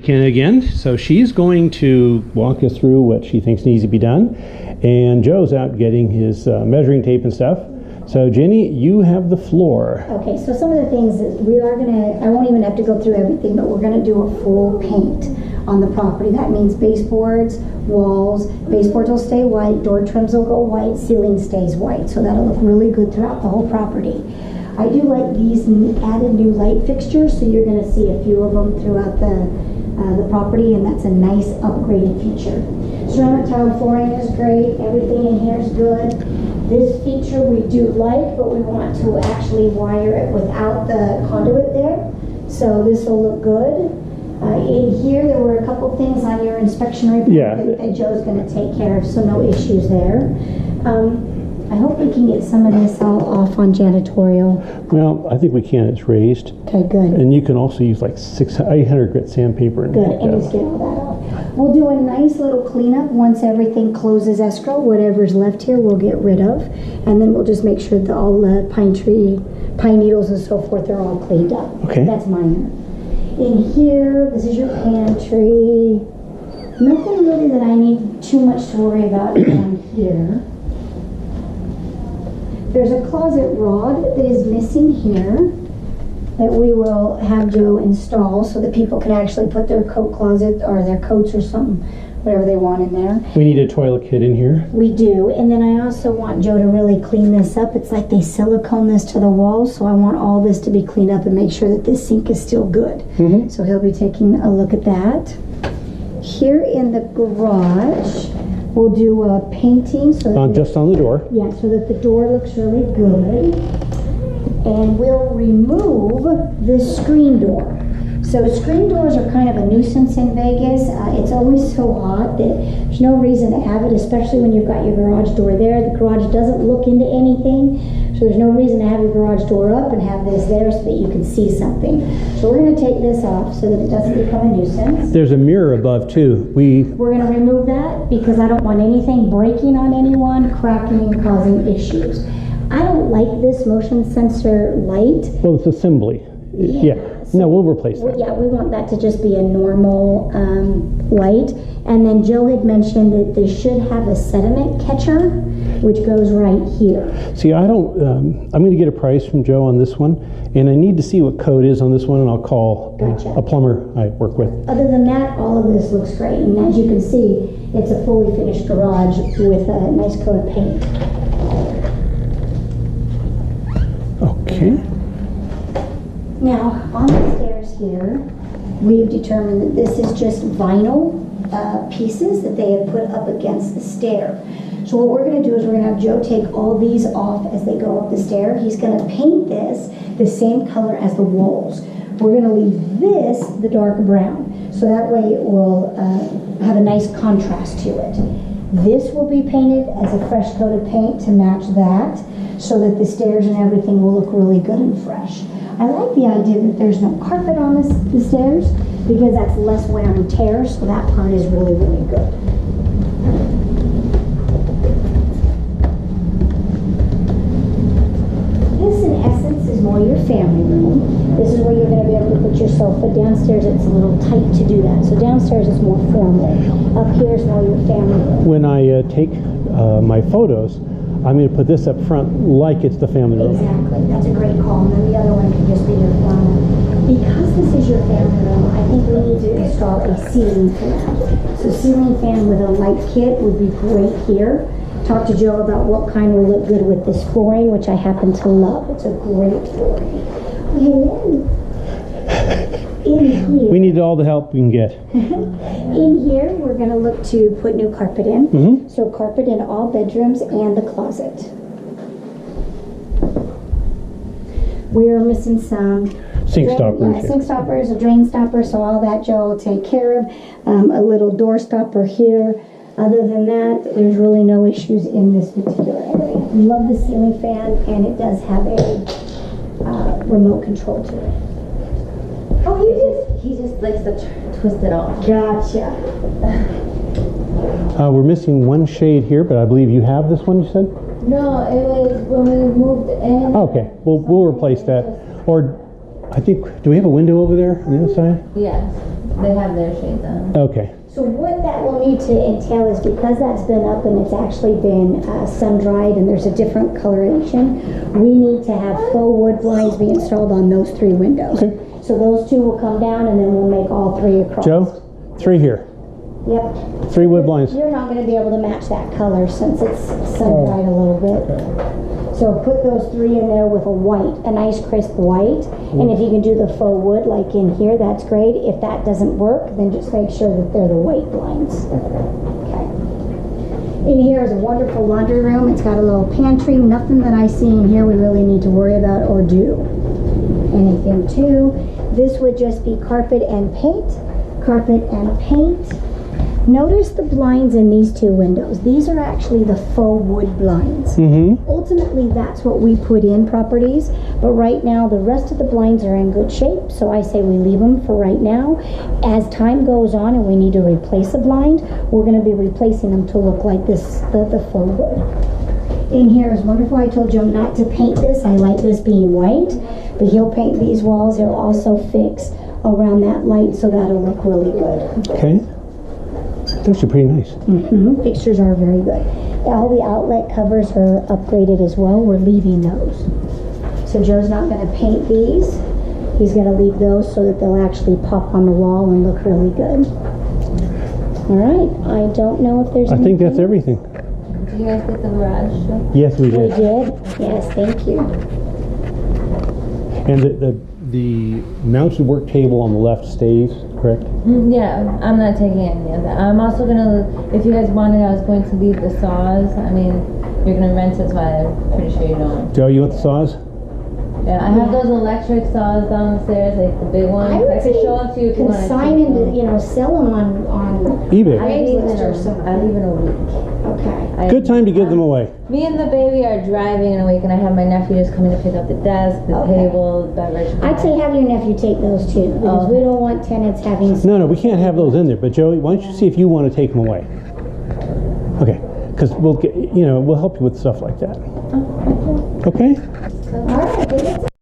Ken again. So she's going to walk us through what she thinks needs to be done. And Joe's out getting his measuring tape and stuff. So Jenny, you have the floor. Okay, so some of the things that we are I won't even have to go through everything, but we're gonna do a full paint on the property. That means baseboards, walls. Baseboards will stay white, door trims will go white, ceiling stays white. So that'll look really good throughout the whole property. I do like these added new light fixtures, so you're gonna see a few of them throughout the property, and that's a nice upgraded feature. Ceramic tile flooring is great. Everything in here is good. This feature we do like, but we want to actually wire it without the conduit there. So this will look good. In here, there were a couple things on your inspection report that Joe's going to take care of, so no issues there. I hope we can get some of this all off on janitorial. Well, I think we can. It's raised. Okay, good. And you can also use like 800 grit sandpaper. Good, and just get all that off. We'll do a nice little cleanup once everything closes escrow. Whatever's left here, we'll get rid of. And then we'll just make sure that all the pine needles and so forth are all cleaned up. Okay. That's minor. In here, this is your pantry. Nothing really that I need too much to worry about down here. There's a closet rod that is missing here that we will have Joe install so that people can actually put their coat closet or their coats or something, whatever they want in there. We need a toilet kit in here. We do. And then I also want Joe to really clean this up. It's like they silicone this to the wall, so I want all this to be cleaned up and make sure that this sink is still good. Mm-hmm. So he'll be taking a look at that. Here in the garage, we'll do a painting. So just on the door. Yeah, so that the door looks really good. And we'll remove this screen door. So screen doors are kind of a nuisance in Vegas. It's always so hot that there's no reason to have it, especially when you've got your garage door there. The garage doesn't look into anything, so there's no reason to have your garage door up and have this there so that you can see something. So we're going to take this off so that it doesn't become a nuisance. There's a mirror above too. We're going to remove that because I don't want anything breaking on anyone, cracking, and causing issues. I don't like this motion sensor light. Well, it's assembly. Yeah. So no, we'll replace that. Yeah, we want that to just be a normal light. And then Joe had mentioned that this should have a sediment catcher, which goes right here. See, I don't, I'm going to get a price from Joe on this one, and I need to see what code is on this one, and I'll call a plumber I work with. Other than that, all of this looks great. And as you can see, it's a fully finished garage with a nice coat of paint. Okay. Now, on the stairs here, we've determined that this is just vinyl pieces that they have put up against the stair. So what we're going to do is we're going to have Joe take all these off as they go up the stair. He's going to paint this the same color as the walls. We're going to leave this the dark brown. So that way it will have a nice contrast to it. This will be painted as a fresh coat of paint to match that so that the stairs and everything will look really good and fresh. I like the idea that there's no carpet on the stairs because that's less wear and tear, so that part is really, really good. This, in essence, is more your family room. This is where you're going to be able to put your sofa. Downstairs, it's a little tight to do that, so downstairs is more formal. Up here is more your family room. When I take my photos, I'm going to put this up front like it's the family room. Exactly. That's a great call. And then the other one can just be your family. Because this is your family room, I think we need to install a ceiling fan. So ceiling fan with a light kit would be great here. Talk to Joe about what kind will look good with this flooring, which I happen to love. It's a great flooring. In here, we need all the help we can get. In here, we're going to look to put new carpet in. Mm-hmm. So carpet in all bedrooms and the closet. We are missing some sink stoppers. Yeah, sink stoppers, a drain stopper, so all that Joe will take care of. A little door stopper here. Other than that, there's really no issues in this particular area. Love the ceiling fan, and it does have a remote control to it. Oh, he just likes to twist it off. Gotcha. We're missing one shade here, but I believe you have this one, you said? No, it was when we moved in. Okay, we'll replace that. Or I think, do we have a window over there on the other side? Yes, they have their shades on. Okay. So what that will need to entail is because that's been up and it's actually been sun-dried and there's a different coloration, we need to have faux wood blinds be installed on those 3 windows. Okay. So those 2 will come down and then we'll make all 3 across. Joe, 3 here. Yep. 3 wood blinds. You're not going to be able to match that color since it's sun-dried a little bit. So put those 3 in there with a white, a nice crisp white. And if you can do the faux wood like in here, that's great. If that doesn't work, then just make sure that they're the white blinds. Okay. In here is a wonderful laundry room. It's got a little pantry. Nothing that I see in here we really need to worry about or do anything to. This would just be carpet and paint. Carpet and paint. Notice the blinds in these 2 windows. These are actually the faux wood blinds. Ultimately, that's what we put in properties, but right now the rest of the blinds are in good shape, so I say we leave them for right now. As time goes on and we need to replace a blind, we're going to be replacing them to look like this, the faux wood. In here is wonderful. I told Joe not to paint this. I like this being white, but he'll paint these walls. He'll also fix around that light, so that'll look really good. Okay. Those are pretty nice. Fixtures are very good. All the outlet covers are upgraded as well. We're leaving those. So Joe's not going to paint these. He's going to leave those so that they'll actually pop on the wall and look really good. All right. I don't know if there's I think that's everything. Did you guys get the garage? Yes, we We did. did? Yes, thank you. And the mounted work table on the left stays, correct? Yeah, I'm not taking any of that. I'm also gonna, if you guys wanted, I was going to leave the saws. I mean, you're gonna rent it, so I'm pretty sure you don't. Joe, you want the saws? Yeah, I have those electric saws downstairs, like the big ones. I can show them to you if you want to. Consign and, you know, sell them on eBay. I leave in a week. Okay. Good time to give them away. Me and the baby are driving in a week, and I have my nephew just coming to pick up the desk, the table, the beverage. I'd say have your nephew take those too, because we don't want tenants having. No, we can't have those in there. But Joey, why don't you see if you want to take them away? Okay, because we'll get, we'll help you with stuff like that. Okay. All right.